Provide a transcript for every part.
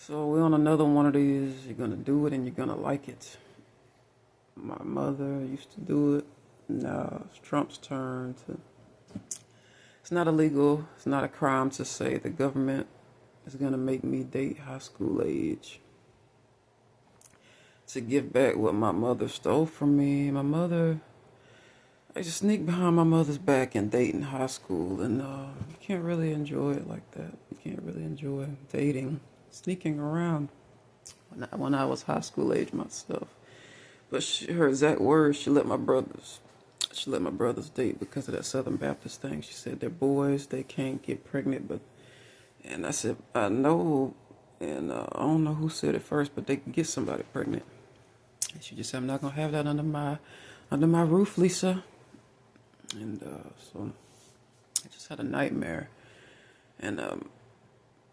So we're on another one of these. You're gonna do it and you're gonna like it. My mother used to do it. Now it's Trump's turn to. It's not illegal. It's not a crime to say the government is gonna make me date high school age to give back what my mother stole from me. I just sneak behind my mother's back and date in high school, and you can't really enjoy it like that. You can't really enjoy dating, sneaking around. When I was high school age myself, but her exact words, she let my brothers date because of that Southern Baptist thing. She said they're boys, they can't get pregnant, and I said I know, and I don't know who said it first, but they can get somebody pregnant. And she just said I'm not gonna have that under my roof, Lisa. And so I just had a nightmare. And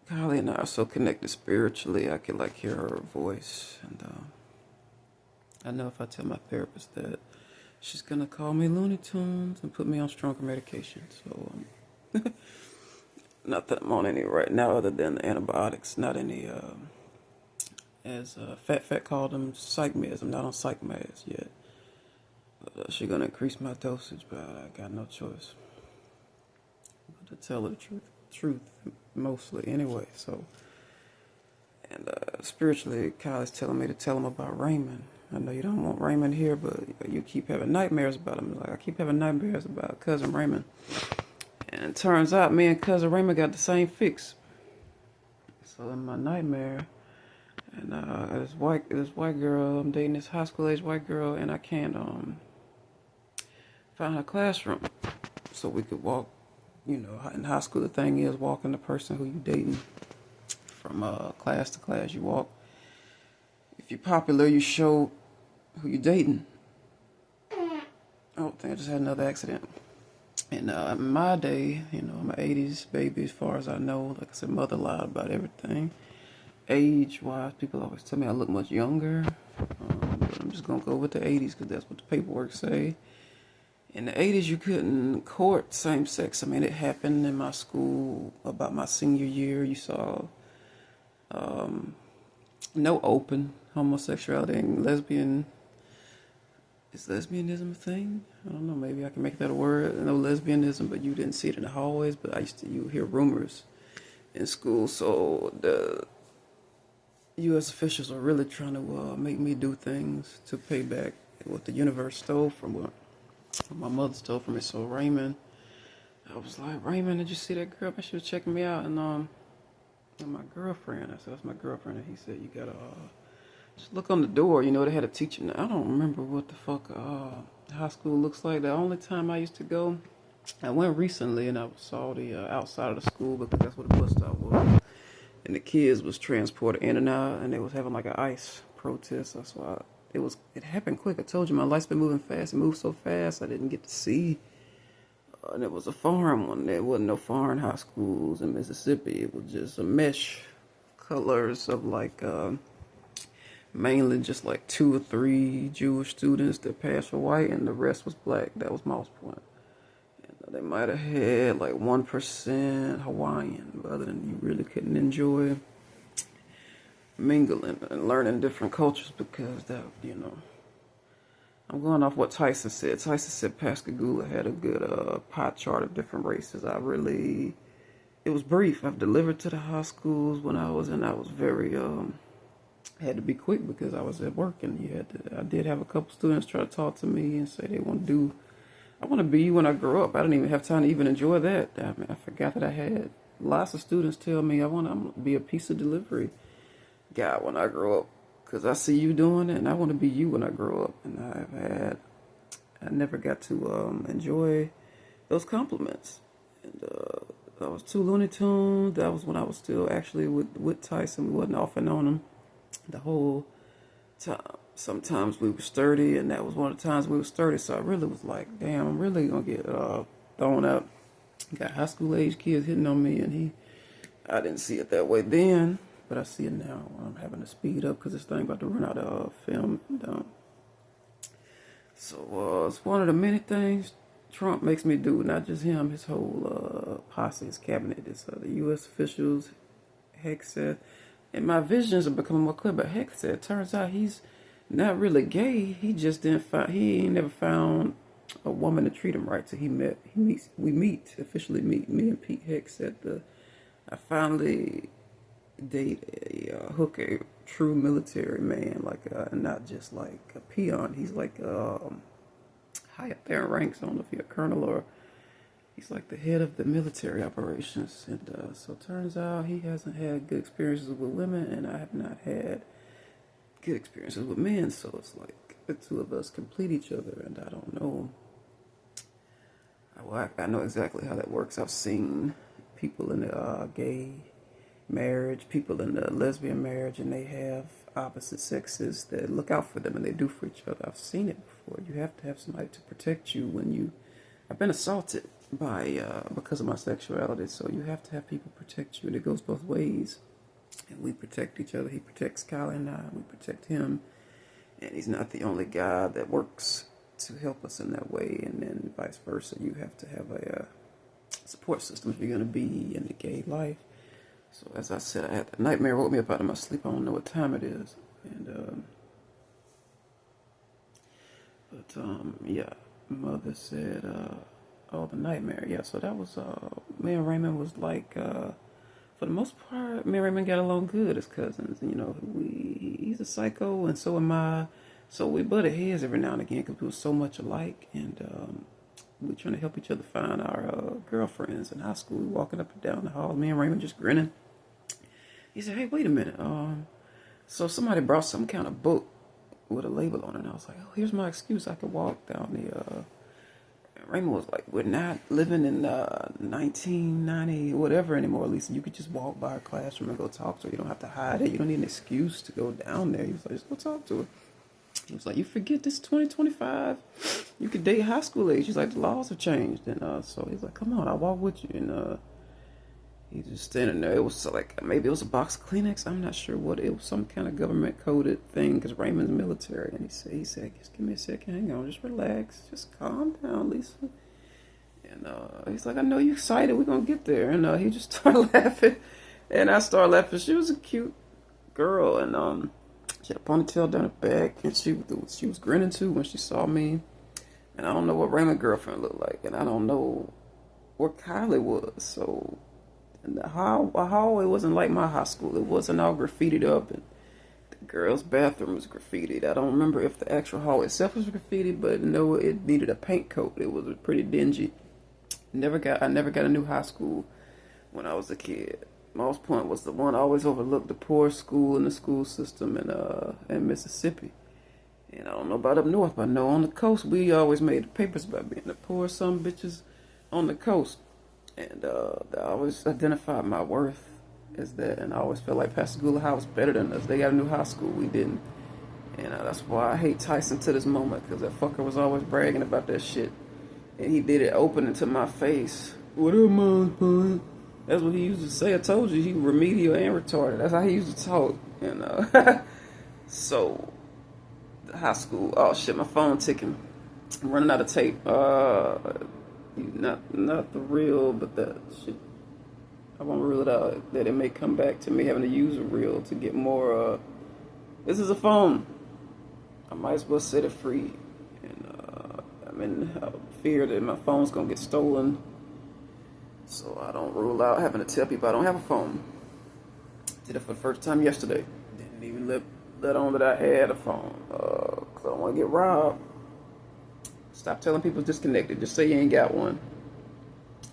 Kylie and I are so connected spiritually. I could like hear her voice. And I know if I tell my therapist that, she's going to call me Looney Tunes and put me on stronger medication. So not that I'm on any right now other than the antibiotics. Not any, as Fat called them, psych meds. I'm not on psych meds yet. She's gonna increase my dosage, but I got no choice. But to tell her the truth mostly anyway. So, and spiritually, Kylie's telling me to tell him about Raymond. I know you don't want Raymond here, but you keep having nightmares about him. Like I keep having nightmares about cousin Raymond. And it turns out me and cousin Raymond got the same fix. So in my nightmare, and this white girl, I'm dating this high school age white girl, and I can't find a classroom so we could walk. You know, in high school the thing is walking the person who you dating from class to class. You walk. If you're popular, you show who you dating. Oh, I think I just had another accident. And in my day, you know, I'm an 80s baby as far as I know. Like I said, mother lied about everything. Age-wise, people always tell me I look much younger. But I'm just going to go with the 80s because that's what the paperwork say. In the 80s, you couldn't court same-sex. I mean, it happened in my school about my senior year. You saw no open homosexuality and lesbian. Is lesbianism a thing? I don't know. Maybe I can make that a word. No lesbianism, but you didn't see it in the hallways. But you hear rumors in school. So the U.S. officials are really trying to make me do things to pay back what the universe stole from what my mother stole from me. So Raymond, I was like, Raymond, did you see that girl? She was checking me out, and my girlfriend. I said, that's my girlfriend, and he said, you gotta just look on the door. You know, they had a teacher. I don't remember what the fuck high school looks like. The only time I used to go, I went recently, and I saw the outside of the school because that's where the bus stop was. And the kids was transported in and out, and they was having like an ICE protest. That's why it happened quick. I told you my life's been moving fast. It moved so fast I didn't get to see. And it was a foreign one. There wasn't no foreign high schools in Mississippi. It was just a mesh colors of like mainly just like 2 or 3 Jewish students that passed for white, and the rest was black. That was Moss Point. They might have had like 1% Hawaiian, but other than you really couldn't enjoy mingling and learning different cultures because that, you know, I'm going off what Tyson said. Tyson said Pascagoula had a good pie chart of different races. It was brief. I've delivered to the high schools when I was very, had to be quick because I was at work, and I did have a couple students try to talk to me and say they want to I want to be you when I grow up. I didn't even have time to even enjoy that. I mean, I forgot that I had lots of students tell me I'm going to be a piece of delivery guy when I grow up because I see you doing it, and I want to be you when I grow up. And I never got to enjoy those compliments. And I was too Looney Tunes. That was when I was still actually with Tyson. We wasn't off and on him the whole time. Sometimes we were sturdy, and that was one of the times we were sturdy. So I really was like, damn, I'm really going to get thrown out. Got high school age kids hitting on me, and I didn't see it that way then, but I see it now. I'm having to speed up because this thing about to run out of film. So it's one of the many things Trump makes me do, not just him, his whole posse, his cabinet. It's the U.S. officials, Hegseth, and my visions are becoming more clear. But heck, said, turns out he's not really gay. He just didn't find. He ain't never found a woman to treat him right. So we meet officially meet. Me and Pete Hicks said I finally date a hooker, true military man, like not just like a peon. He's like high up there in ranks. I don't know if he's a colonel or he's like the head of the military operations. And so it turns out he hasn't had good experiences with women, and I have not had good experiences with men. So it's like the two of us complete each other, and I don't know. Well, I know exactly how that works. I've seen people in the gay marriage, people in the lesbian marriage, and they have opposite sexes that look out for them and they do for each other. I've seen it before. You have to have somebody to protect you when you. I've been assaulted by because of my sexuality, so you have to have people protect you, and it goes both ways. And we protect each other. He protects Kyle and I. We protect him, and he's not the only guy that works to help us in that way. And then vice versa. You have to have a support system if you're going to be in the gay life. So as I said, I had that nightmare woke me up out of my sleep. I don't know what time it is, and yeah, mother said, oh, the nightmare. Yeah, so that was me and Raymond was like, for the most part, me and Raymond got along good as cousins. You know, he's a psycho, and so am I. So we butted heads every now and again because we were so much alike, and we were trying to help each other find our girlfriends in high school. We were walking up and down the hall, me and Raymond just grinning. He said, hey, wait a minute. So somebody brought some kind of book with a label on it, and I was like, oh, here's my excuse. I could walk down the, Raymond was like, we're not living in 1990 whatever anymore, at least you could just walk by a classroom and go talk to her. You don't have to hide it. You don't need an excuse to go down there. He was like, just go talk to her. He was like, you forget this 2025. You could date high school age. He's like, the laws have changed. And so he's like, come on, I'll walk with you. And he's just standing there. It was like, maybe it was a box of Kleenex. I'm not sure what. It was some kind of government coded thing because Raymond's military. And he said, just give me a second. Hang on, just relax. Just calm down, Lisa. And he's like, I know you're excited. We're going to get there. And he just started laughing. And I started laughing. She was a cute girl. And she had a ponytail down her back, and she was grinning too when she saw me. And I don't know what Raymond's girlfriend looked like, and I don't know what Kylie was. So, and the hallway wasn't like my high school. It wasn't all graffitied up, and the girls' bathroom was graffitied. I don't remember if the actual hallway itself was graffitied, but no, it needed a paint coat. It was pretty dingy. I never got a new high school when I was a kid. Moss Point was the one I always overlooked, the poorest school in the school system in Mississippi. And I don't know about up north, but I know on the coast we always made the papers about being the poorest some bitches on the coast. And I always identified my worth as that, and I always felt like Pascagoula High was better than us. They got a new high school, we didn't. And that's why I hate Tyson to this moment, because that fucker was always bragging about that shit. And he did it open into my face. What up, Moss Point? That's what he used to say. I told you, he remedial and retarded. That's how he used to talk. And so, the high school. Oh shit, my phone ticking. I'm running out of tape. Not the reel, but that shit. I won't reel it out. That it may come back to me having to use a reel to get more. This is a phone. I might as well set it free. And I'm in fear that my phone's gonna get stolen. So I don't rule out having to tell people I don't have a phone. Did it for the first time yesterday. Didn't even let on that I had a phone. Because I don't want to get robbed. Stop telling people it's disconnected. Just say you ain't got one.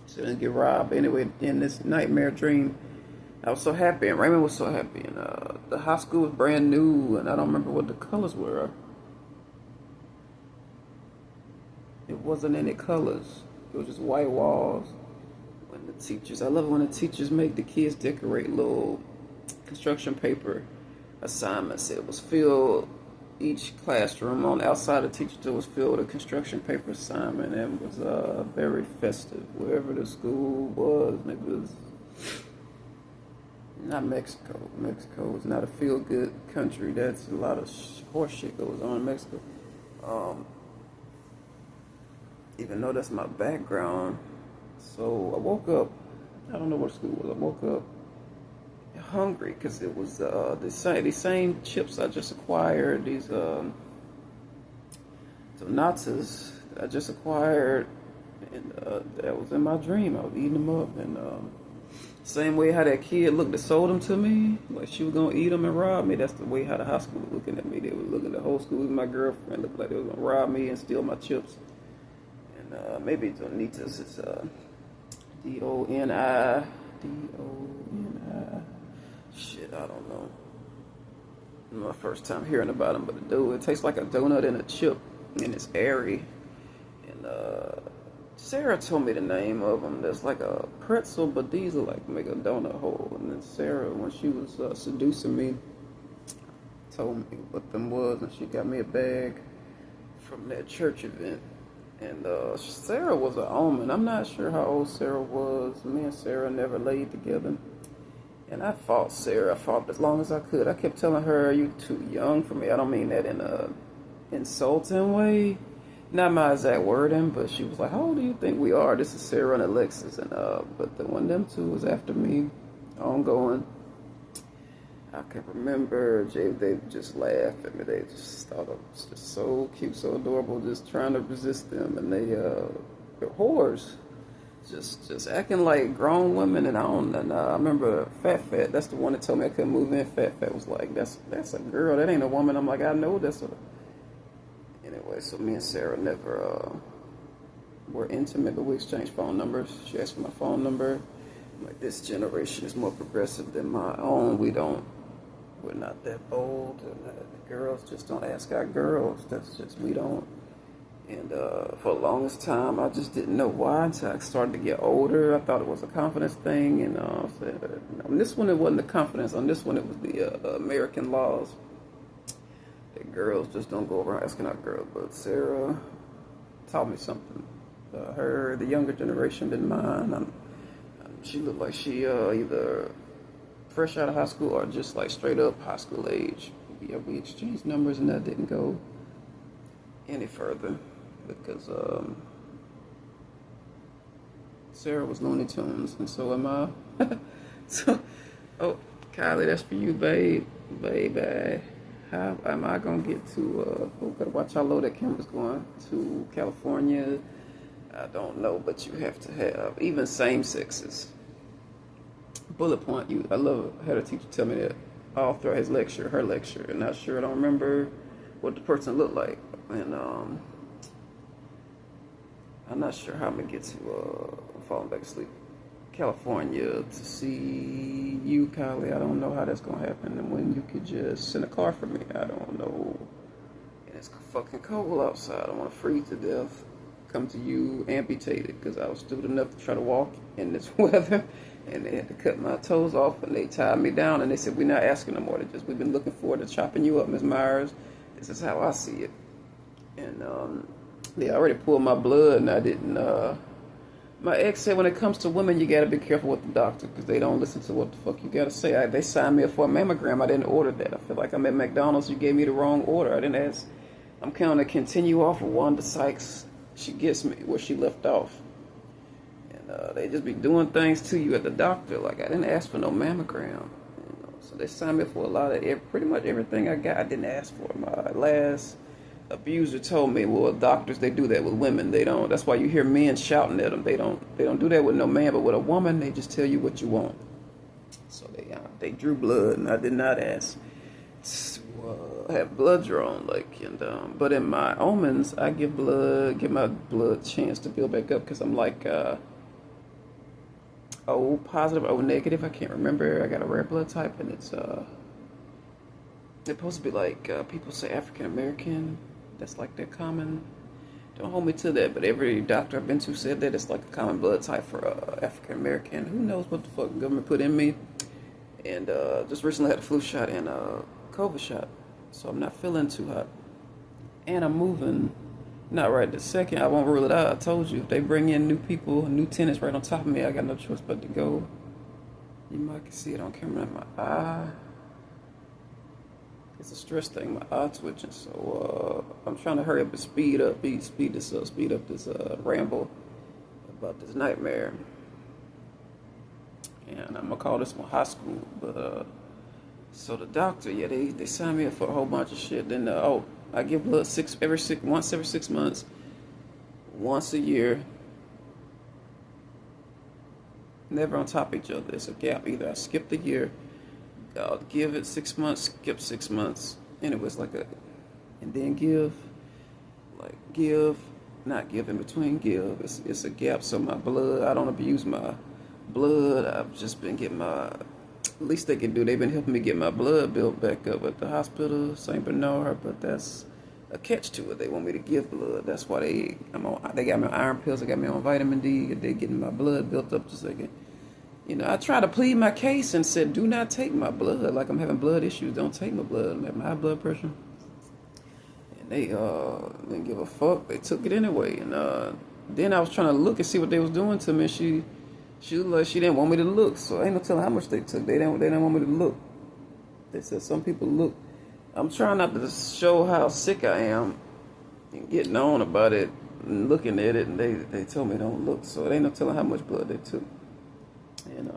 So you didn't get robbed. Anyway, in this nightmare dream, I was so happy. And Raymond was so happy. And the high school was brand new. And I don't remember what the colors were. It wasn't any colors. It was just white walls. When the teachers, I love it when the teachers make the kids decorate little construction paper assignments. It was filled, each classroom on the outside of the teacher was filled with a construction paper assignment. And it was very festive. Wherever the school was, maybe it was not Mexico. Mexico is not a feel-good country. That's a lot of horse shit goes on in Mexico. Even though that's my background. So I woke up, I don't know what school it was. I woke up hungry because it was the same chips I just acquired. These Nazis I just acquired, and that was in my dream. I was eating them up, and same way how that kid looked that sold them to me, like she was gonna eat them and rob me. That's the way how the high school was looking at me. They were looking at the whole school with my girlfriend, looked like they were gonna rob me and steal my chips. And maybe Donitas is Doni, Doni. Shit, I don't know. My first time hearing about them, but it tastes like a donut and a chip, and it's airy. And Sarah told me the name of them. There's like a pretzel, but these are like make a donut hole. And then Sarah, when she was seducing me, told me what them was, and she got me a bag from that church event. And Sarah was an omen. I'm not sure how old Sarah was. Me and Sarah never laid together. And I fought Sarah. I fought as long as I could. I kept telling her, "You too young for me." I don't mean that in a insulting way. Not my exact wording, but she was like, "How old do you think we are?" This is Sarah and Alexis, and but the one them two was after me, ongoing. I can remember they just laughed at me. They just thought I was just so cute, so adorable, just trying to resist them, and they're whores, just acting like grown women. And I remember Fat. That's the one that told me I couldn't move in. Fat was like, "That's a girl. That ain't a woman." I'm like, "I know that's a." Anyway, so me and Sarah never were intimate, but we exchanged phone numbers. She asked for my phone number. I'm like, this generation is more progressive than my own. We're not that bold. The girls just don't ask our girls. That's just, we don't. And for the longest time, I just didn't know why until I started to get older. I thought it was a confidence thing. And on this one, it wasn't the confidence. On this one, it was the American laws. That girls just don't go around asking out girls. But Sarah taught me something. The younger generation than mine. She looked like she either fresh out of high school or just like straight up high school age. Yeah, we exchanged numbers and that didn't go any further because Sarah was Looney Tunes and so am I. So, oh, Kylie, that's for you, baby. How am I gonna get to? Gotta watch how low that camera's going to California. I don't know, but you have to have even same sexes. Bullet point. I had a teacher tell me that all throughout her lecture. And not sure, I don't remember what the person looked like, and I'm not sure how I'm gonna get to falling back asleep. California to see you, Kylie. I don't know how that's gonna happen, and when you could just send a car for me, I don't know. And it's fucking cold outside. I want to freeze to death. Come to you amputated because I was stupid enough to try to walk in this weather, and they had to cut my toes off, and they tied me down, and they said, "We're not asking no more. We've been looking forward to chopping you up, Ms. Myers. This is how I see it." And they already pulled my blood, and I didn't. My ex said, when it comes to women, you gotta be careful with the doctor because they don't listen to what the fuck you gotta say. They signed me up for a mammogram. I didn't order that. I feel like I'm at McDonald's. You gave me the wrong order. I didn't ask. I'm kind of continue off of Wanda Sykes. She gets me where she left off. And they just be doing things to you at the doctor. Like, I didn't ask for no mammogram. So they signed me up for a lot of, pretty much everything I got, I didn't ask for. My last abuser told me, well, doctors, they do that with women. They don't. That's why you hear men shouting at them. They don't do that with no man, but with a woman, they just tell you what you want. So they drew blood, and I did not ask to have blood drawn. But in my omens, I give my blood a chance to build back up because I'm like O positive, O negative. I can't remember. I got a rare blood type, and it's supposed to be like people say African American. That's like their common. Don't hold me to that, but every doctor I've been to said that it's like a common blood type for African American. Who knows what the fuck the government put in me? And just recently had a flu shot and a COVID shot, so I'm not feeling too hot. And I'm moving, not right this second. I won't rule it out. I told you, if they bring in new people, new tenants right on top of me, I got no choice but to go. You might can see it on camera in my eye. It's a stress thing, my eye twitching, so I'm trying to hurry up and speed up this ramble about this nightmare. and I'm gonna call this one high school. But so the doctor, yeah, they signed me up for a whole bunch of shit. Then I give blood once every 6 months, once a year, never on top of each other. It's a gap. Either I skip the year, I'll give it 6 months, skip 6 months, and it was like and then give, not give in between give. It's a gap. So my blood, I don't abuse my blood. I've just been getting my, least they can do. They've been helping me get my blood built back up at the hospital, St. Bernard, but that's a catch to it. They want me to give blood. That's why they got me on iron pills. They got me on vitamin D. They're getting my blood built up just like it. I try to plead my case and said, do not take my blood. Like I'm having blood issues. Don't take my blood. I'm having high blood pressure. And they didn't give a fuck. They took it anyway. And then I was trying to look and see what they was doing to me. She looked like she didn't want me to look. So ain't no telling how much they took. They didn't want me to look. They said some people look. I'm trying not to show how sick I am and getting on about it and looking at it. And they told me don't look. So it ain't no telling how much blood they took. And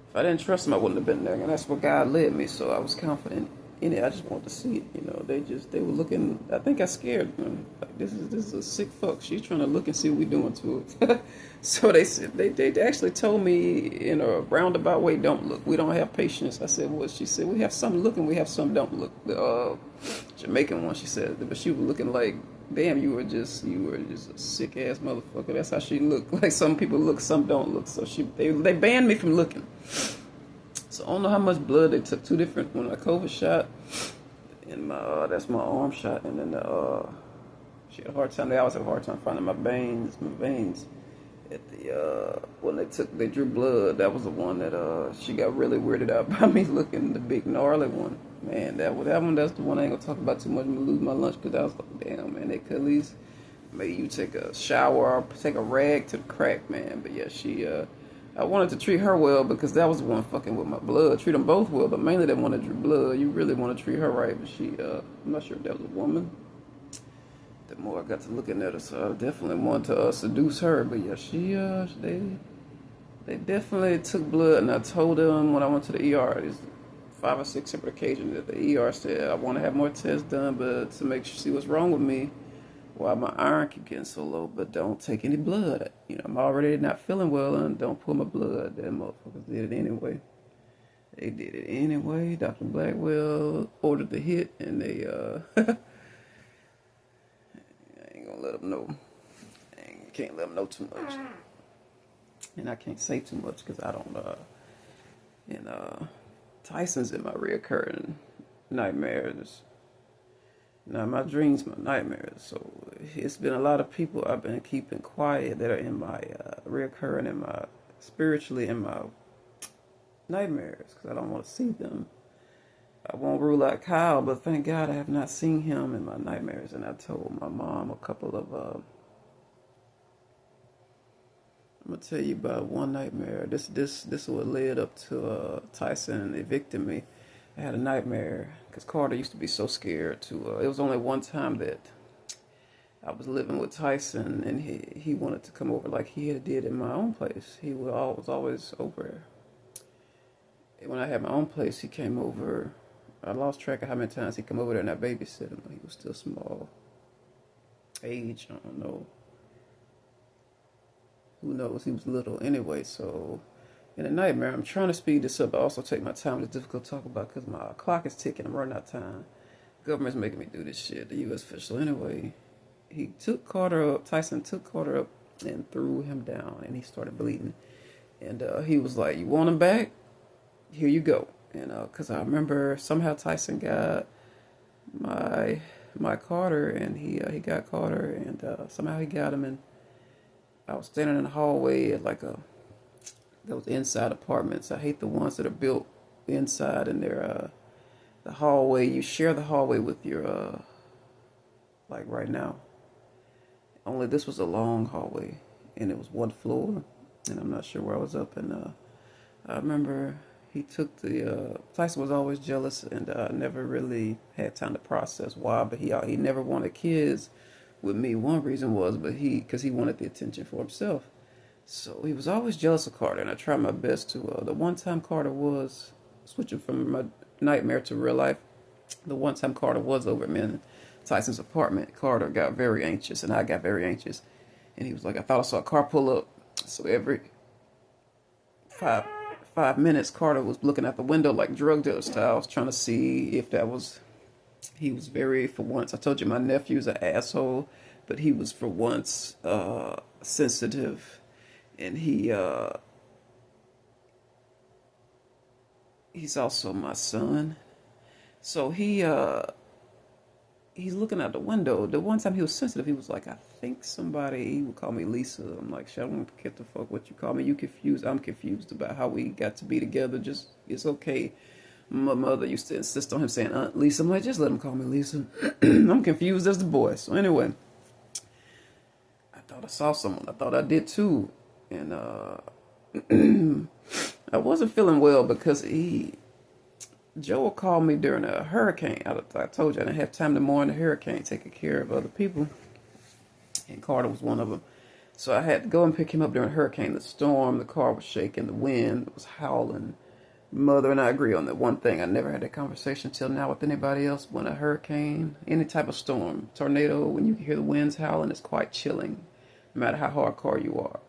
if I didn't trust them, I wouldn't have been there. And that's what God led me. So I was confident in it. I just wanted to see it. They were looking. I think I scared them. Like this is a sick fuck. She's trying to look and see what we doing to it. So they said they actually told me in a roundabout way, don't look. We don't have patience. I said, what? She said, we have some looking, we have some don't look. The Jamaican one, she said, but she was looking like, damn, you were just a sick ass motherfucker. That's how she looked. Like some people look, some don't look. So they banned me from looking. So I don't know how much blood they took. Two different, one my COVID shot, and that's my arm shot, and then she had a hard time. They always have a hard time finding my veins. At the when they drew blood, that was the one that she got really weirded out by me looking, the big gnarly one. Man, that's the one I ain't gonna talk about too much. I'm gonna lose my lunch because I was like, damn, man, they could at least maybe you take a shower or take a rag to the crack, man. But yeah, I wanted to treat her well because that was the one fucking with my blood. Treat them both well, but mainly they wanted to drew blood. You really want to treat her right, but I'm not sure if that was a woman. The more I got to looking at her, so I definitely wanted to seduce her. But yeah, they definitely took blood, and I told them when I went to the ER, there's 5 or 6 separate occasions that the ER said I want to have more tests done, but to see what's wrong with me, why my iron keep getting so low, but don't take any blood. I'm already not feeling well, and don't pull my blood. That motherfuckers did it anyway. They did it anyway. Dr. Blackwell ordered the hit, and they let them know. Can't let them know too much, and I can't say too much because I don't. Tyson's in my reoccurring nightmares. Not my dreams, my nightmares. So it's been a lot of people I've been keeping quiet that are in my reoccurring, in my spiritually in my nightmares because I don't want to see them. I won't rule out Kyle, but thank God I have not seen him in my nightmares. And I told my mom a couple of, I'm going to tell you about one nightmare. This is what led up to Tyson evicting me. I had a nightmare because Carter used to be so scared to, it was only one time that I was living with Tyson and he wanted to come over like he had did in my own place. He was always over. When I had my own place, he came over. I lost track of how many times he come over there and I babysit him. He was still small. Age, I don't know. Who knows? He was little anyway. So, in a nightmare, I'm trying to speed this up, but also take my time. It's difficult to talk about because my clock is ticking. I'm running out of time. Government's making me do this shit. The U.S. official. Anyway, he took Carter up. Tyson took Carter up and threw him down, and he started bleeding. And he was like, "You want him back? Here you go." And because I remember somehow Tyson got my Carter, and he got Carter, and somehow he got him. And I was standing in the hallway at those inside apartments. I hate the ones that are built inside, and they're the hallway. You share the hallway with your like right now. Only this was a long hallway, and it was one floor, and I'm not sure where I was up. And I remember. He took Tyson was always jealous and never really had time to process why, but he never wanted kids with me. One reason was, because he wanted the attention for himself. So he was always jealous of Carter, and I tried my best to. The one time Carter was switching from my nightmare to real life, the one time Carter was over at me in Tyson's apartment, Carter got very anxious, and I got very anxious. And he was like, I thought I saw a car pull up. So every five minutes, Carter was looking out the window like drug dealer styles, trying to see if that was. He was very, for once, I told you my nephew's an asshole, but he was for once sensitive, and he's also my son. So he's looking out the window. The one time he was sensitive, he was like, I think somebody, he would call me Lisa. I'm like, shit, I don't get the fuck what you call me. You confused. I'm confused about how we got to be together. Just, it's okay. My mother used to insist on him saying Aunt Lisa. I'm like, just let him call me Lisa. I'm confused as the boy. So anyway, I thought I saw someone. I thought I did too. And I wasn't feeling well because Joel called me during a hurricane. I told you I didn't have time to mourn the hurricane, taking care of other people. And Carter was one of them. So I had to go and pick him up during a hurricane. The storm, the car was shaking, the wind was howling. Mother and I agree on that one thing. I never had that conversation till now with anybody else. When a hurricane, any type of storm, tornado, when you can hear the winds howling, it's quite chilling, no matter how hardcore you are.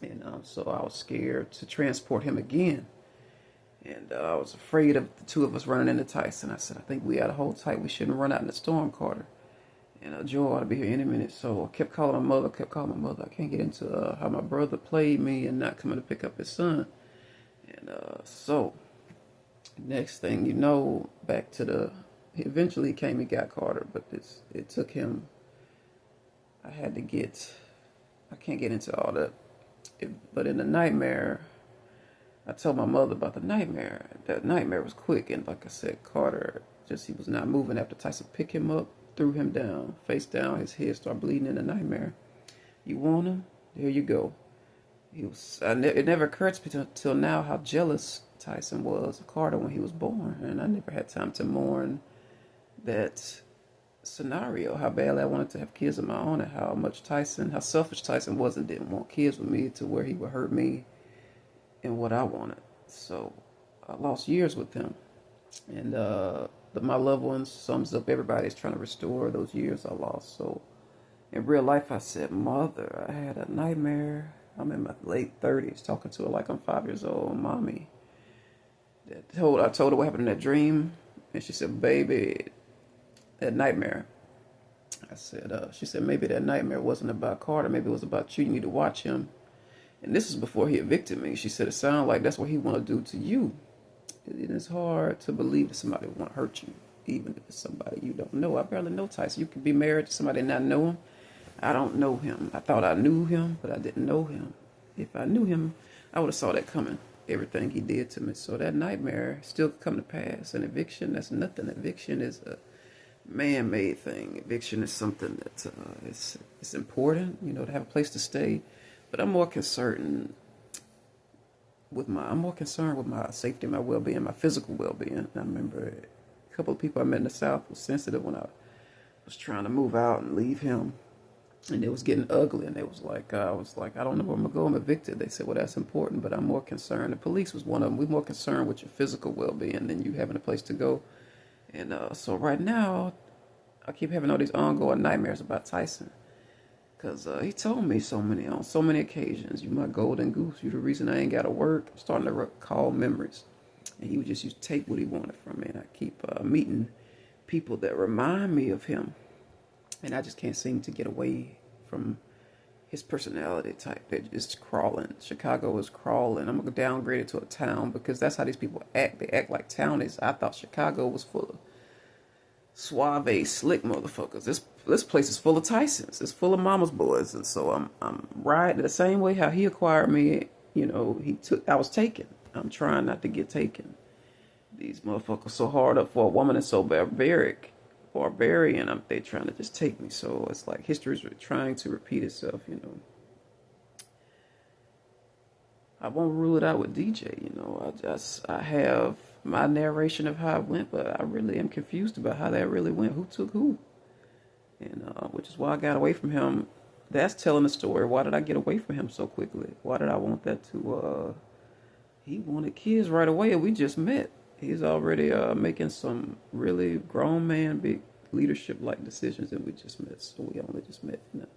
And so I was scared to transport him again. And I was afraid of the two of us running into Tyson. I said, I think we ought to hold tight. We shouldn't run out in the storm, Carter. And Joe ought to be here any minute. So I kept calling my mother, I can't get into how my brother played me and not coming to pick up his son. And so next thing you know, back to eventually he came and got Carter, but it took him, I can't get into all that. But in the nightmare, I told my mother about the nightmare. That nightmare was quick, and like I said, Carter, he was not moving after Tyson picked him up, threw him down, face down, his head started bleeding in the nightmare. You want him? There you go. It never occurred to me till now how jealous Tyson was of Carter when he was born, and I never had time to mourn that scenario, how badly I wanted to have kids of my own, and how selfish Tyson was and didn't want kids with me to where he would hurt me and what I wanted. So I lost years with him. And my loved ones sums up everybody's trying to restore those years I lost. So in real life, I said, Mother, I had a nightmare. I'm in my late 30s talking to her like I'm 5 years old. Mommy. I told her what happened in that dream. And she said, baby, that nightmare. I said, she said, maybe that nightmare wasn't about Carter. Maybe it was about you. You need to watch him. And this is before he evicted me. She said, it sounded like that's what he want to do to you. It is hard to believe that somebody would want to hurt you, even if it's somebody you don't know. I barely know Tyson. You could be married to somebody and not know him. I don't know him. I thought I knew him, but I didn't know him. If I knew him, I would have saw that coming, everything he did to me. So that nightmare still could come to pass. An eviction, that's nothing. Eviction is a man-made thing. Eviction is something that it's important, to have a place to stay. But I'm more concerned with my safety, my well-being, my physical well-being. I remember a couple of people I met in the South was sensitive when I was trying to move out and leave him. And it was getting ugly, and I was like, I don't know where I'm going to go. I'm evicted. They said, well, that's important, but I'm more concerned. The police was one of them. We're more concerned with your physical well-being than you having a place to go. And so right now, I keep having all these ongoing nightmares about Tyson. Because he told me on so many occasions, you my golden goose, you the reason I ain't got to work. I'm starting to recall memories. And he would just take what he wanted from me. And I keep meeting people that remind me of him. And I just can't seem to get away from his personality type. They're just crawling. Chicago is crawling. I'm going to downgrade it to a town because that's how these people act. They act like townies. I thought Chicago was full of suave, slick motherfuckers. This place is full of Tysons. It's full of mama's boys. And so I'm riding the same way how he acquired me. I was taken. I'm trying not to get taken. These motherfuckers so hard up for a woman and so barbarian. They trying to just take me. So it's like history's trying to repeat itself, I won't rule it out with DJ, I have my narration of how it went, but I really am confused about how that really went. Who took who? And which is why I got away from him That's telling the story. Why did I get away from him so quickly? Why did I want that to, he wanted kids right away and we just met. He's already making some really grown man, big leadership like decisions and we just met. So we only just met. You know.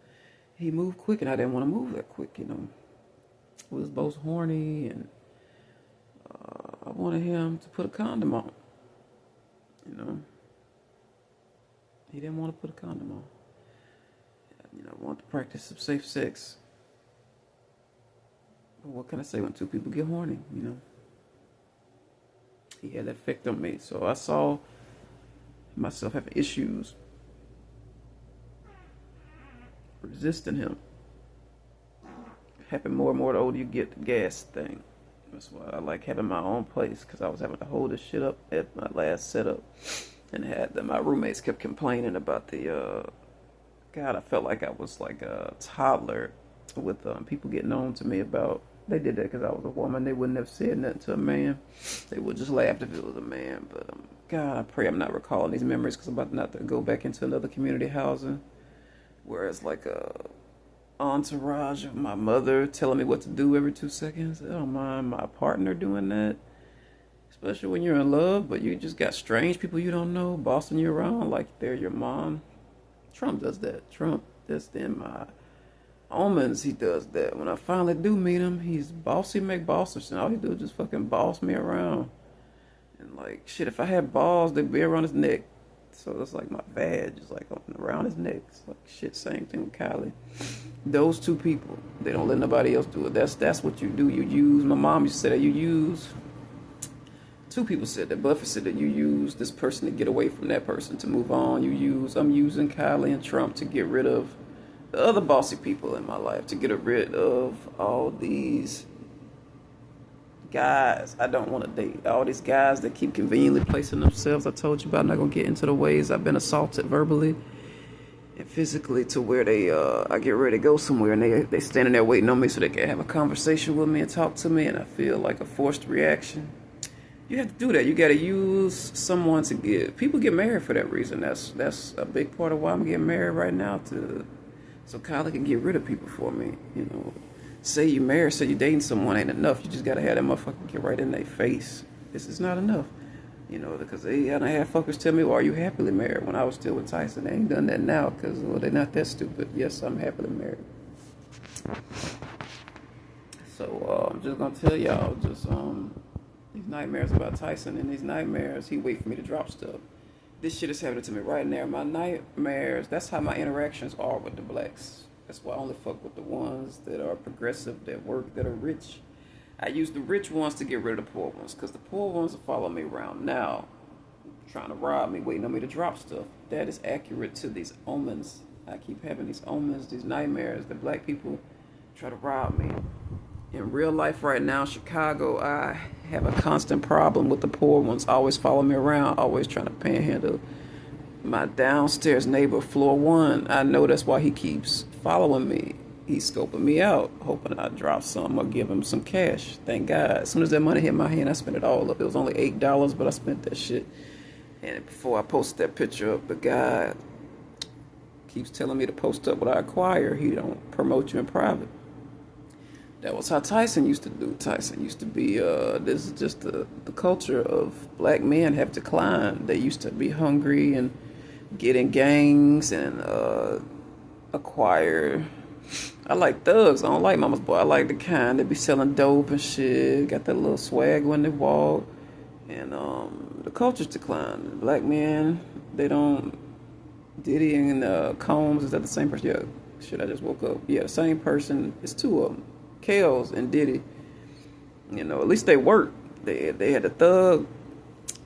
He moved quick and I didn't want to move that quick, you know. We was both horny and I wanted him to put a condom on, you know. He didn't want to put a condom on. You know, I want to practice some safe sex. But what can I say when two people get horny, you know? He had that effect on me. So I saw myself having issues resisting him. Happen more and more the older you get, the gas thing. That's why I like having my own place, because I was having to hold this shit up at my last setup. And my roommates kept complaining about the, God, I felt like I was like a toddler with people getting on to me about, they did that because I was a woman. They wouldn't have said nothing to a man. They would just laugh if it was a man. But God, I pray I'm not recalling these memories because I'm about not to go back into another community housing where it's like a entourage of my mother telling me what to do every 2 seconds. I don't mind my partner doing that. Especially when you're in love, but you just got strange people you don't know bossing you around like they're your mom. Trump does that. Trump, that's in my omens, he does that. When I finally do meet him, he's bossy McBossers, and all he do is just fucking boss me around. And like, shit, if I had balls, they'd be around his neck. So it's like my badge is like around his neck. It's like shit, same thing with Kylie. Those two people, they don't let nobody else do it. That's what you do. You use, my mom used to say that you use, two people said that. Buffett said that you use this person to get away from that person, to move on. I'm using Kylie and Trump to get rid of the other bossy people in my life, to get rid of all these guys I don't want to date. All these guys that keep conveniently placing themselves. I told you about, I'm not going to get into the ways I've been assaulted verbally and physically to where I get ready to go somewhere and they standing there waiting on me so they can have a conversation with me and talk to me, and I feel like a forced reaction. You have to do that. You got to use someone to get. People get married for that reason. That's a big part of why I'm getting married right now, so Kylie can get rid of people for me. You know, say you married, say you dating someone ain't enough. You just got to have that motherfucker get right in their face. This is not enough. You know, because they had fuckers tell me, well, are you happily married? When I was still with Tyson, they ain't done that now because, well, they're not that stupid. Yes, I'm happily married. So I'm just going to tell y'all just these nightmares about Tyson, and these nightmares, he wait for me to drop stuff. This shit is happening to me right now. My nightmares, that's how my interactions are with the blacks. That's why I only fuck with the ones that are progressive, that work, that are rich. I use the rich ones to get rid of the poor ones, because the poor ones will follow me around now, trying to rob me, waiting on me to drop stuff. That is accurate to these omens. I keep having these omens, these nightmares, that black people try to rob me. In real life right now, Chicago, I have a constant problem with the poor ones always following me around, always trying to panhandle. My downstairs neighbor, floor 1, I know that's why he keeps following me. He's scoping me out, hoping I drop some or give him some cash. Thank God. As soon as that money hit my hand, I spent it all up. It was only $8, but I spent that shit. And before I posted that picture up, the guy keeps telling me to post up what I acquire. He don't promote you in private. That was how Tyson used to do. Tyson used to be, this is just the culture of black men have declined. They used to be hungry and get in gangs and acquire. I like thugs. I don't like mama's boy. I like the kind that be selling dope and shit. Got that little swag when they walk. And the culture's declined. Black men, they don't. Diddy and Combs, is that the same person? Yeah, shit, I just woke up. Yeah, the same person. It's two of them. Kales and Diddy. You know, at least they work. They had the thug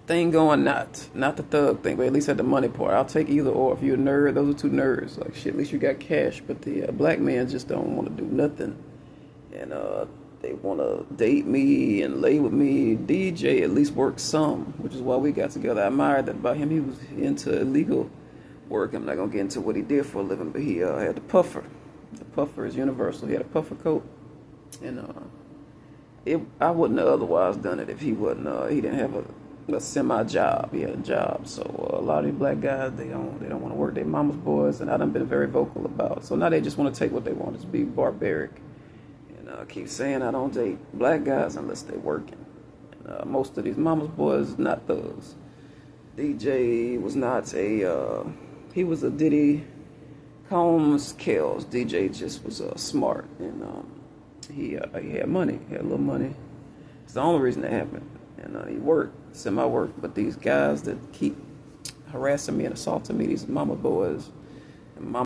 thing going, not the thug thing, but at least had the money part. I'll take either or. If you're a nerd, those are two nerds. Like shit, at least you got cash. But the black men just don't want to do nothing, and they want to date me and lay with me. DJ at least works some, which is why we got together. I admired that about him. He was into illegal work. I'm not gonna get into what he did for a living, but he had the puffer. The puffer is universal. He had a puffer coat, and I wouldn't have otherwise done it if he wasn't. He didn't have a semi job. He had a job. So a lot of these black guys, they don't want to work their mama's boys, and I done been very vocal about. So now they just want to take what they want, just be barbaric, and keep saying I don't date black guys unless they're working. And, most of these mama's boys not thugs. DJ was not a he was a Diddy Combs Kells. DJ just was smart, and he had money. He had a little money. It's the only reason that happened. And he worked, semi-worked. But these guys that keep harassing me and assaulting me, these mama boys, and mama